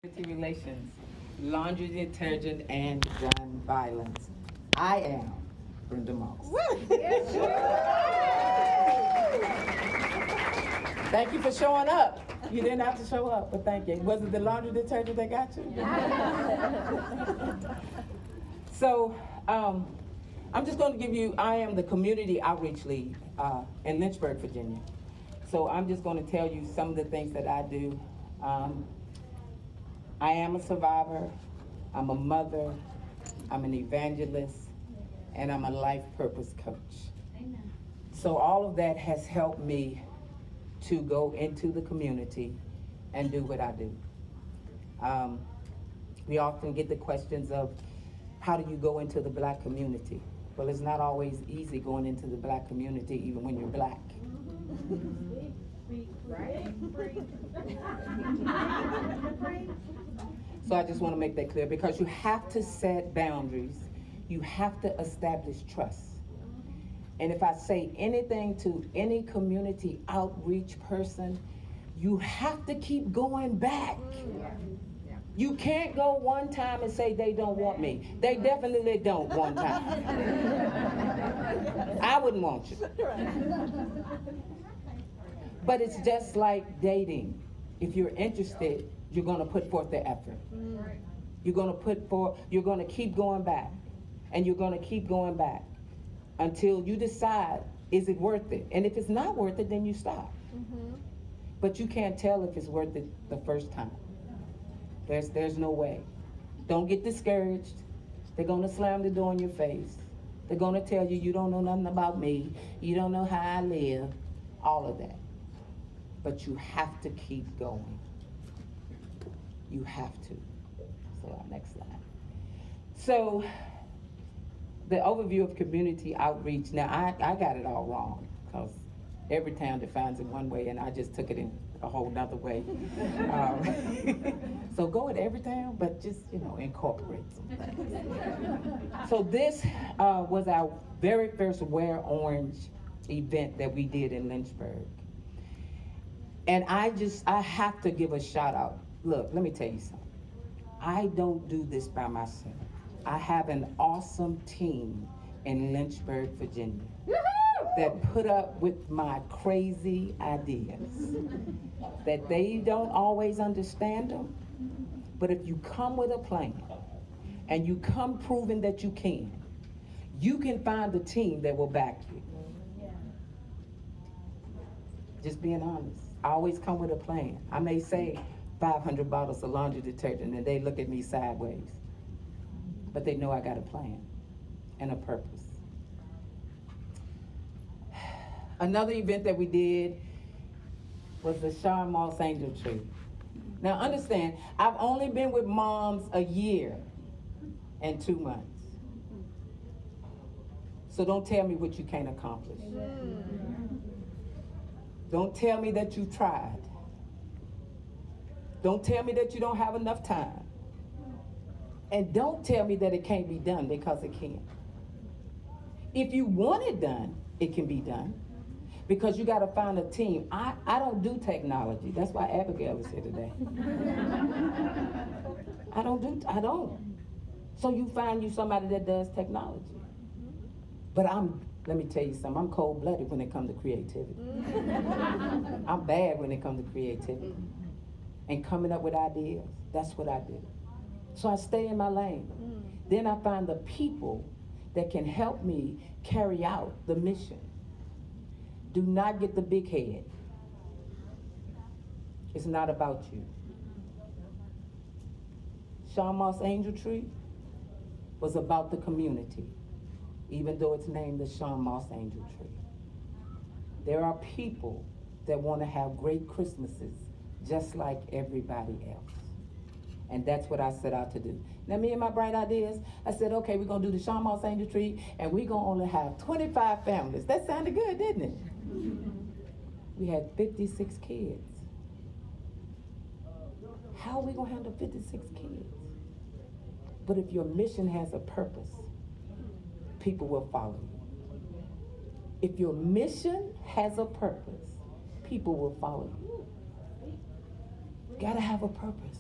Community relations, laundry detergent, and gun violence. I am Brenda Moss. Thank you for showing up. You didn't have to show up, but thank you. Was it the laundry detergent that got you? So, I'm just going to give you, I am the community outreach lead in Lynchburg, Virginia. So I'm just going to tell you some of the things that I do. I am a survivor, I'm a mother, I'm an evangelist, and I'm a life purpose coach. Amen. So all of that has helped me to go into the community and do what I do. We often get the questions of, how do you go into the black community? Well, it's not always easy going into the black community, even when you're black. So I just want to make that clear, because you have to set boundaries. You have to establish trust. And if I say anything to any community outreach person, you have to keep going back. You can't go one time and say they don't want me. They definitely don't one time. I wouldn't want you. But it's just like dating. If you're interested, you're going to put forth the effort. You're going to keep going back. And you're going to keep going back until you decide, is it worth it? And if it's not worth it, then you stop. But you can't tell if it's worth it the first time. There's no way. Don't get discouraged. They're going to slam the door in your face. They're going to tell you, you don't know nothing about me. You don't know how I live. All of that. But you have to keep going. You have to. So next slide. So the overview of community outreach. Now I got it all wrong, because every town defines it one way and I just took it in a whole nother way. So go at every town, but just, incorporate some things. So this was our very first Wear Orange event that we did in Lynchburg. And I have to give a shout out. Look, let me tell you something. I don't do this by myself. I have an awesome team in Lynchburg, Virginia, that put up with my crazy ideas, that they don't always understand them, but if you come with a plan and you come proving that you can find a team that will back you. Just being honest. I always come with a plan. I may say 500 bottles of laundry detergent and they look at me sideways, but they know I got a plan and a purpose. Another event that we did was the Sean Moss Angel Tree. Now understand, I've only been with moms a year and 2 months. So don't tell me what you can't accomplish. Don't tell me that you tried. Don't tell me that you don't have enough time. And don't tell me that it can't be done, because it can. If you want it done, it can be done. Because you got to find a team. I don't do technology. That's why Abigail is here today. I don't. So you find you somebody that does technology. But let me tell you something, I'm cold-blooded when it comes to creativity. I'm bad when it comes to creativity. And coming up with ideas, that's what I do. So I stay in my lane. Then I find the people that can help me carry out the mission. Do not get the big head. It's not about you. Sean Moss Angel Tree was about the community, even though it's named the Sean Moss Angel Tree. There are people that want to have great Christmases just like everybody else. And that's what I set out to do. Now, me and my bright ideas, I said, okay, we're going to do the Sean Moss Angel Tree, and we're going to only have 25 families. That sounded good, didn't it? We had 56 kids. How are we going to handle 56 kids? But if your mission has a purpose, people will follow you. If your mission has a purpose, people will follow you. You gotta have a purpose.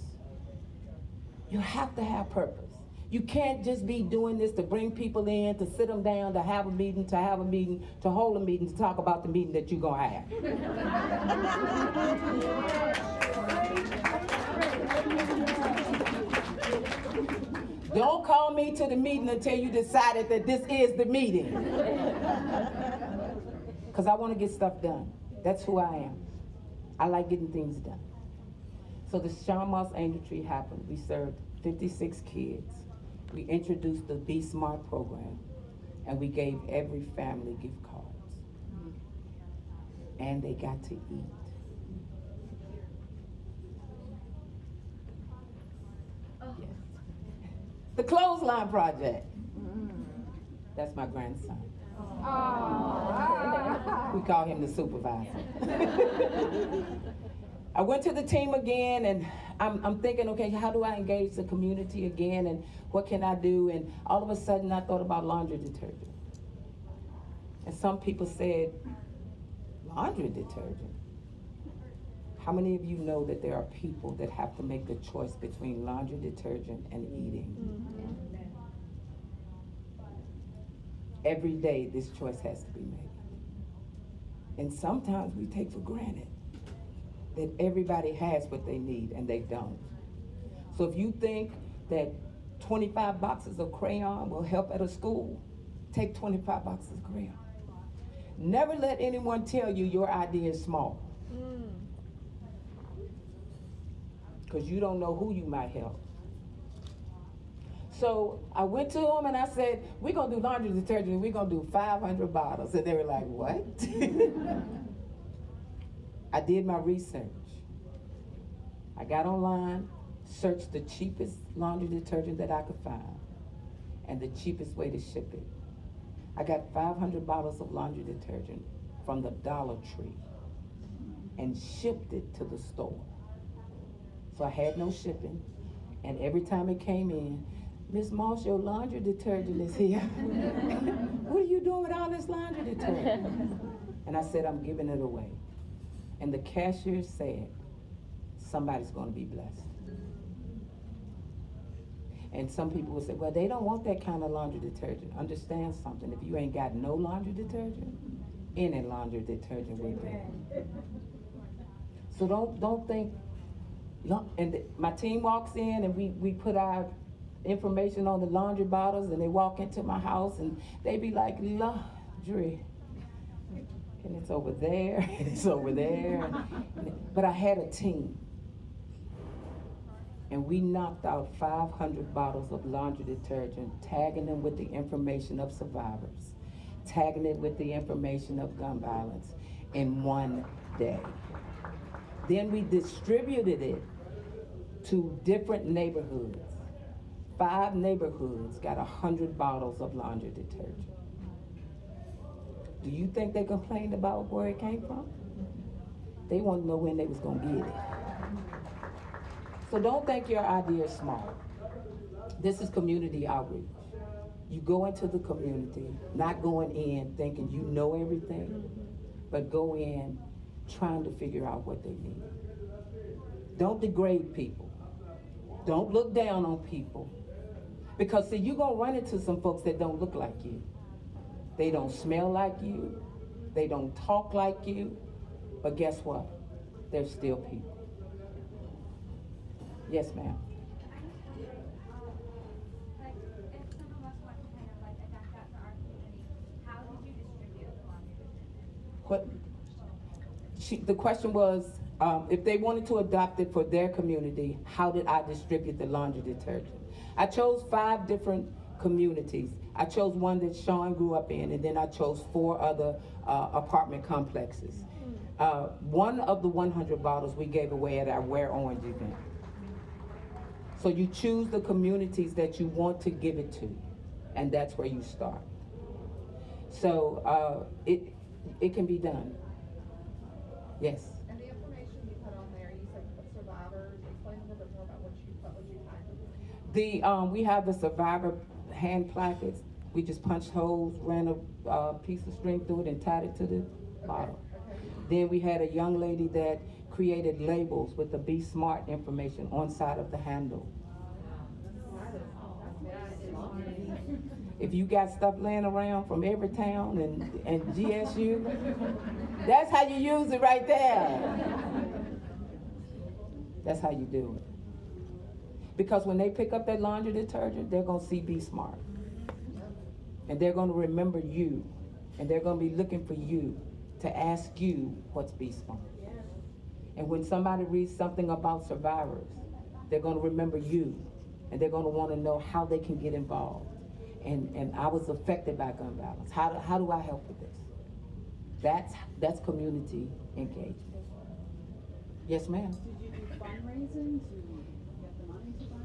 You have to have purpose. You can't just be doing this to bring people in, to sit them down, to have a meeting, to have a meeting, to hold a meeting, to talk about the meeting that you're going to have. Don't call me to the meeting until you decided that this is the meeting. Because I want to get stuff done. That's who I am. I like getting things done. So the Sean Moss Angel Tree happened. We served 56 kids. We introduced the Be Smart program, and we gave every family gift cards. And they got to eat. Yes. The Clothesline Project. That's my grandson. We call him the supervisor. I went to the team again, and I'm thinking, okay, how do I engage the community again, and what can I do? And all of a sudden, I thought about laundry detergent. And some people said, laundry detergent? How many of you know that there are people that have to make the choice between laundry detergent and eating? Every day, this choice has to be made. And sometimes we take for granted that everybody has what they need, and they don't. So if you think that 25 boxes of crayon will help at a school, take 25 boxes of crayon. Never let anyone tell you your idea is small. Because you don't know who you might help. So I went to them and I said, we're going to do laundry detergent, and we're going to do 500 bottles. And they were like, what? I did my research. I got online, searched the cheapest laundry detergent that I could find, and the cheapest way to ship it. I got 500 bottles of laundry detergent from the Dollar Tree and shipped it to the store. So I had no shipping, and every time it came in, Miss Moss, your laundry detergent is here. What are you doing with all this laundry detergent? And I said, I'm giving it away. And the cashier said, somebody's going to be blessed. And some people will say, well, they don't want that kind of laundry detergent. Understand something. If you ain't got no laundry detergent, any laundry detergent will do. So don't think, and my team walks in, and we put our information on the laundry bottles, and they walk into my house, and they be like, laundry. And it's over there, and it's over there. But I had a team. And we knocked out 500 bottles of laundry detergent, tagging them with the information of survivors, tagging it with the information of gun violence in one day. Then we distributed it to different neighborhoods. 5 neighborhoods got 100 bottles of laundry detergent. Do you think they complained about where it came from? They want to know when they was going to get it. So don't think your idea is small. This is community outreach. You go into the community, not going in thinking you know everything, but go in trying to figure out what they need. Don't degrade people. Don't look down on people. Because see, you're going to run into some folks that don't look like you. They don't smell like you. They don't talk like you. But guess what? They're still people. Yes, ma'am. Like, if some of us want to kind of like adapt that to our community, how did you distribute the laundry detergent? The question was, if they wanted to adopt it for their community, how did I distribute the laundry detergent? I chose 5 different communities. I chose one that Sean grew up in, and then I chose 4 other apartment complexes. One of the 100 bottles we gave away at our Wear Orange event. So you choose the communities that you want to give it to, and that's where you start. So it can be done. Yes. And the information you put on there, you said survivors. Explain a little bit more about what you find. We have the survivor hand plackets. We just punched holes, ran a piece of string through it, and tied it to the bottle. Okay. Then we had a young lady that created labels with the Be Smart information on side of the handle. If you got stuff laying around from every town and GSU, that's how you use it right there. That's how you do it. Because when they pick up that laundry detergent, they're going to see Be Smart. And they're going to remember you. And they're going to be looking for you to ask you what's Be Smart. And when somebody reads something about survivors, they're going to remember you. And they're going to want to know how they can get involved. And I was affected by gun violence. How do I help with this? That's community engagement. Yes, ma'am. Did you do fundraising to get the money to buy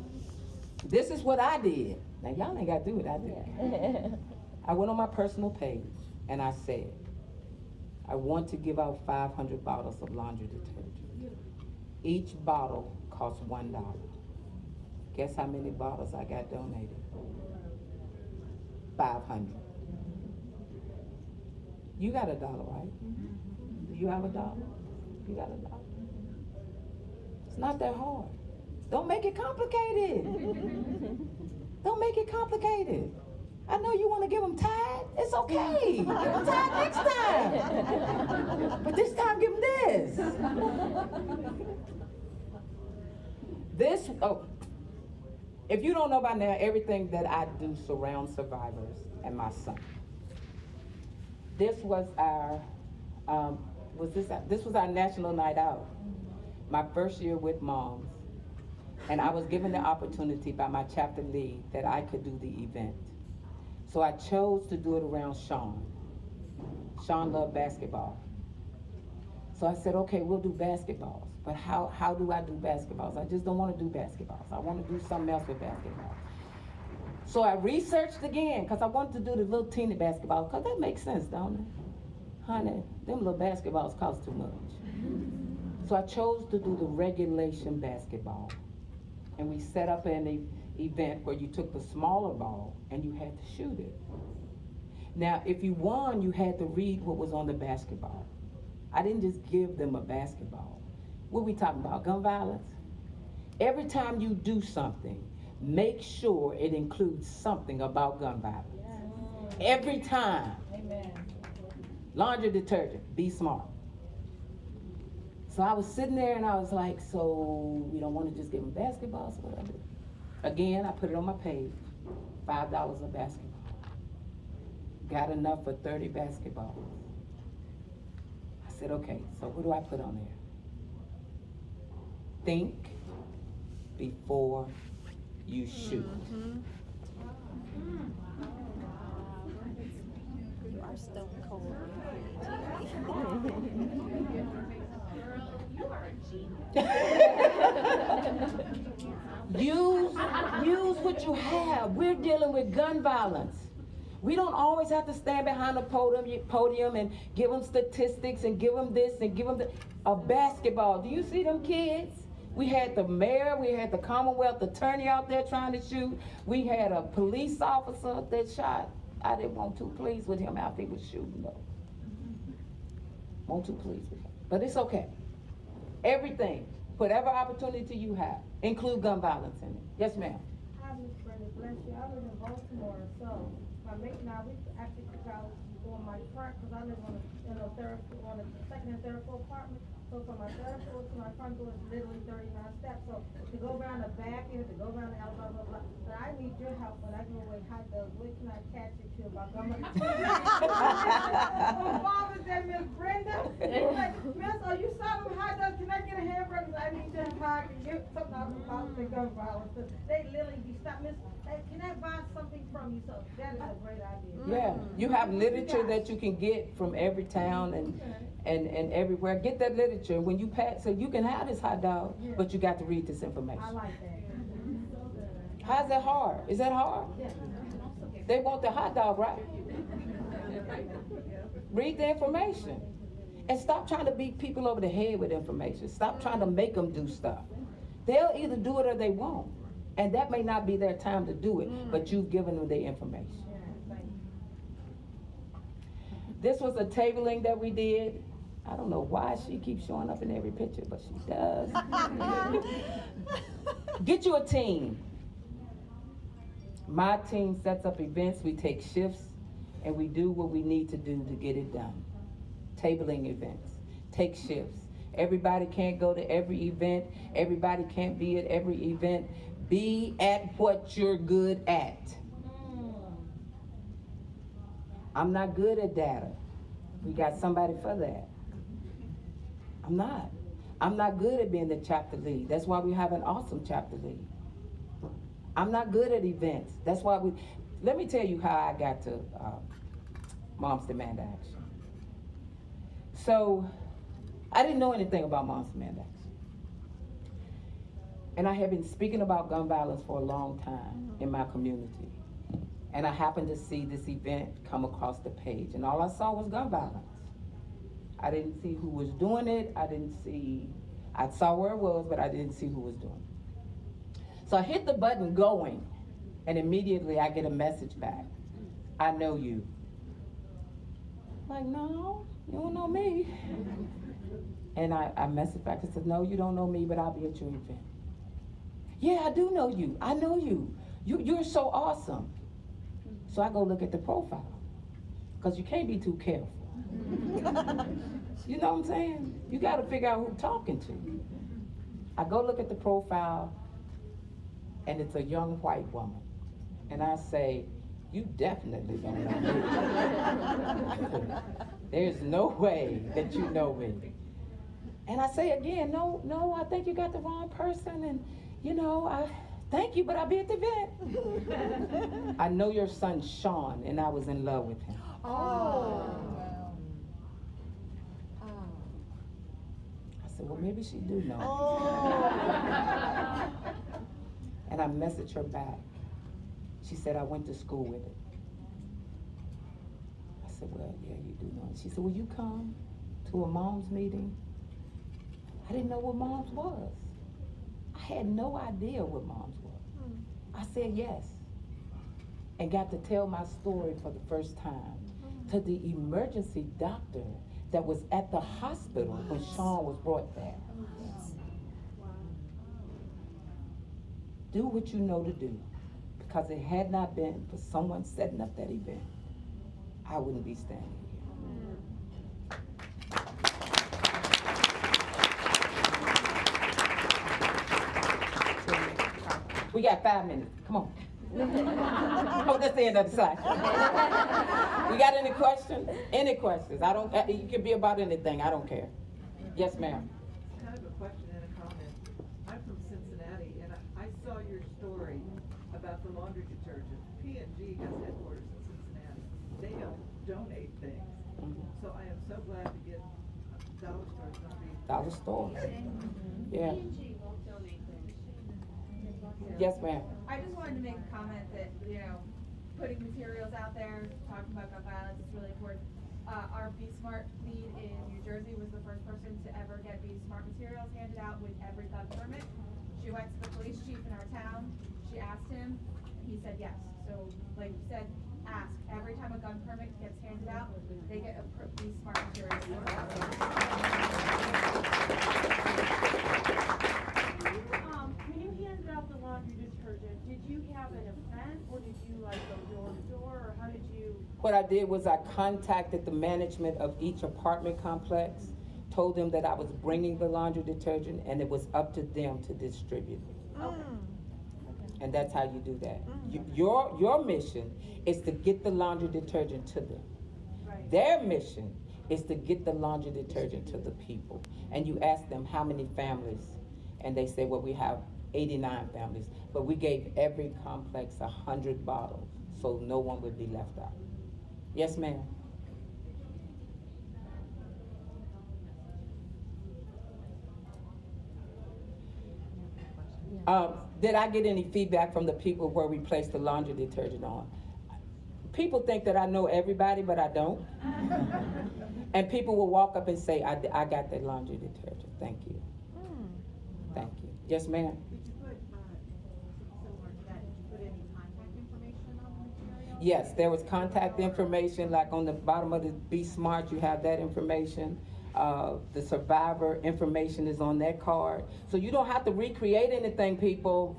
it? This is what I did. Now y'all ain't got to do what I did. I went on my personal page and I said, I want to give out 500 bottles of laundry detergent. Each bottle costs $1. Guess how many bottles I got donated? 500. You got $1, right? Do you have $1? You got $1? It's not that hard. Don't make it complicated. Don't make it complicated. I know you want to give them Tide. It's okay. Give them Tide next time. But this time, give them this. If you don't know by now, everything that I do surrounds survivors and my son. This was our national night out. My first year with moms. And I was given the opportunity by my chapter lead that I could do the event. So I chose to do it around Sean. Sean loved basketball. So I said, okay, we'll do basketballs. But how do I do basketballs? I just don't want to do basketballs. I want to do something else with basketball. So I researched again, because I wanted to do the little teeny basketball, because that makes sense, don't it? Honey, them little basketballs cost too much. So I chose to do the regulation basketball. And we set up an event where you took the smaller ball and you had to shoot it. Now, if you won, you had to read what was on the basketball. I didn't just give them a basketball. What are we talking about? Gun violence? Every time you do something, make sure it includes something about gun violence. Yes. Every time. Amen. Laundry detergent, Be Smart. So I was sitting there and I was like, so we don't want to just give them basketballs or whatever. Again, I put it on my page, $5 a basketball. Got enough for 30 basketballs. I said, okay, so what do I put on there? Think before you shoot. You are stone cold. Use what you have. We're dealing with gun violence. We don't always have to stand behind a podium and give them statistics and give them this and give them a basketball. Do you see them kids? We had the mayor, we had the Commonwealth attorney out there trying to shoot. We had a police officer that shot. I didn't want too pleased with him after he was shooting though. Won't too pleased with him. But it's okay. Everything, whatever opportunity you have, include gun violence in it. Yes, ma'am. Hi, Ms. Brenda, bless you. I live in Baltimore, so my mate and I, we actually took out on my front, because I live on a second and third floor apartment. So from my third floor to my front door is literally 39 steps. So to go around the back end, to go around the outside, blah, blah, blah. But I need your help when I give away hot dogs. Where can I catch it to about gum? My father said, Miss Brenda, he's like, Miss, are you selling hot dogs? Can I get a hamburger? I need your hot and get something out about the gun violence. They literally be stopped. Miss, hey, can I buy something from you? So that is a great idea. Yeah, you have literature that you can get from every town and everywhere. Get that literature. When you pass, so you can have this hot dog, but you got to read this information. I like that. How's that hard? Is that hard? Yeah. They want the hot dog, right? Read the information. And stop trying to beat people over the head with information. Stop trying to make them do stuff. They'll either do it or they won't. And that may not be their time to do it, but you've given them the information. This was a tabling that we did. I don't know why she keeps showing up in every picture, but she does. Get you a team. My team sets up events, we take shifts, and we do what we need to do to get it done. Tabling events, take shifts. Everybody can't go to every event. Everybody can't be at every event. Be at what you're good at. I'm not good at data. We got somebody for that. I'm not. I'm not good at being the chapter lead. That's why we have an awesome chapter lead. I'm not good at events. That's why let me tell you how I got to Moms Demand Action. So, I didn't know anything about Moms Demand Action. And I have been speaking about gun violence for a long time in my community. And I happened to see this event come across the page, and all I saw was gun violence. I didn't see who was doing it. I saw where it was, but I didn't see who was doing it. So I hit the button going, and immediately I get a message back. I know you. I'm like, no, you don't know me. And I messaged back and said, no, you don't know me, but I'll be at your event. Yeah, I do know you. I know you. You're so awesome. So I go look at the profile, because you can't be too careful. You know what I'm saying? You got to figure out who's talking to you. I go look at the profile, and it's a young white woman. And I say, you definitely don't know me. There's no way that you know me. And I say again, no, I think you got the wrong person, and thank you, but I'll be at the event. I know your son, Sean, and I was in love with him. Oh. I said, well, maybe she do know. And I messaged her back. She said, I went to school with it. I said, well, yeah, you do know it. She said, will you come to a mom's meeting? I didn't know what moms was. I had no idea what moms was. I said yes, and got to tell my story for the first time to the emergency doctor that was at the hospital when Sean was brought there. Do what you know to do, because it had not been for someone setting up that event, I wouldn't be standing here. We got 5 minutes. Come on. Oh, that's the end of the slide. We got any questions? Any questions? It could be about anything. I don't care. Yes, ma'am. Kind of a question and a comment. I'm from Cincinnati, and I saw your story about the laundry detergent. P&G has headquarters in Cincinnati. They don't donate things. So I am so glad to get dollar stores not being. Dollar store. Yeah. Yes, ma'am. I just wanted to make a comment that, putting materials out there, talking about gun violence is really important. Our Be Smart lead in New Jersey was the first person to ever get Be Smart materials handed out with every gun permit. She went to the police chief in our town, she asked him, and he said yes. So, like you said, ask. Every time a gun permit gets handed out, they get a Be Smart materials. When you handed out the laundry detergent, did you have an event, or did you go door to door, or how did you? What I did was I contacted the management of each apartment complex, told them that I was bringing the laundry detergent, and it was up to them to distribute it. Okay. And that's how you do that. Your mission is to get the laundry detergent to them. Right. Their mission is to get the laundry detergent to the people. And you ask them how many families, and they say, well, we have 89 families, but we gave every complex 100 bottles, so no one would be left out. Yes, ma'am. Did I get any feedback from the people where we placed the laundry detergent on? People think that I know everybody, but I don't. And people will walk up and say, I got that laundry detergent. Thank you. Thank you. Yes, ma'am. Did you put, similar to that, did you put any contact information on the material? Yes, there was contact information, like on the bottom of the Be Smart, you have that information. The survivor information is on that card. So you don't have to recreate anything, people.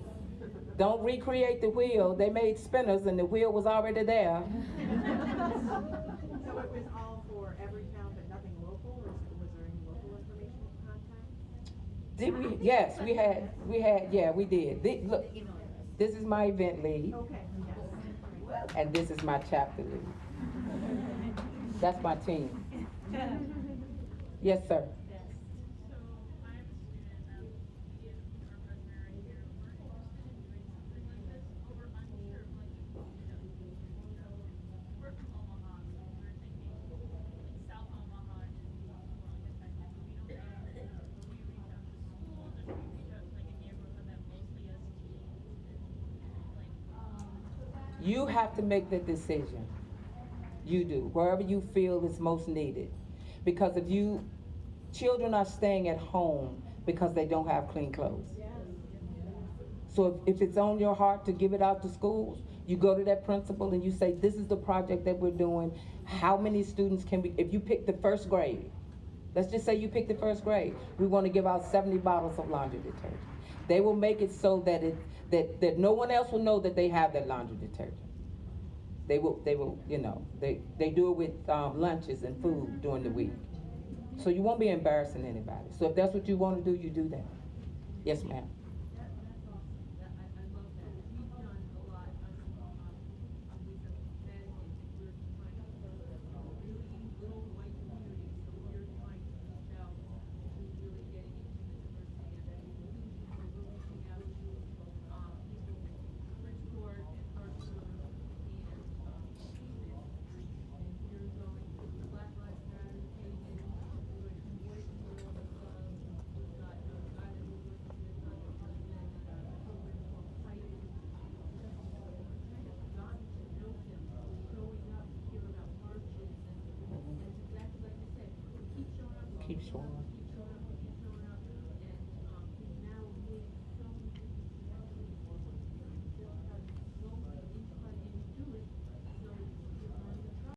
Don't recreate the wheel. They made spinners and the wheel was already there. So it was all for every town, but nothing local, or was there any local information contact? Did we? Yes, yeah, we did. Look, this is my event lead, Okay, yes. and this is my chapter lead. That's my team. Yes, sir. So I'm a student, me and our president right here, we're interested in doing something like this, but we're unsure of like, we're from Omaha, so we're thinking, like South Omaha is more like affected, but we don't know, do we reach out to schools, or do we reach out to like a neighborhood that mostly has teens, and like, You have to make the decision. You do, wherever you feel is most needed. Because children are staying at home because they don't have clean clothes. So if it's on your heart to give it out to schools, you go to that principal and you say, this is the project that we're doing. How many students can we, if you pick the first grade, let's just say you pick the first grade, we want to give out 70 bottles of laundry detergent. They will make it so that that no one else will know that they have that laundry detergent. They will, they do it with lunches and food during the week. So you won't be embarrassing anybody. So if that's what you want to do, you do that. Yes, ma'am. that's awesome, I love that, we've done a lot of, we have Connecticut, we're trying to really little white communities, so we're trying to reach out to really getting into the diversity and inclusion, so we're reaching out to, people in Bridgeport and Hartford and, and we're going to the Black Lives Matter pages, we're going to Boys and Girls Club, we've got a guy that we're working with on the husband and a program called Fight It. Kind of gotten to know him, growing up here about marches and it's exactly like you said, keep showing up. Keep showing up.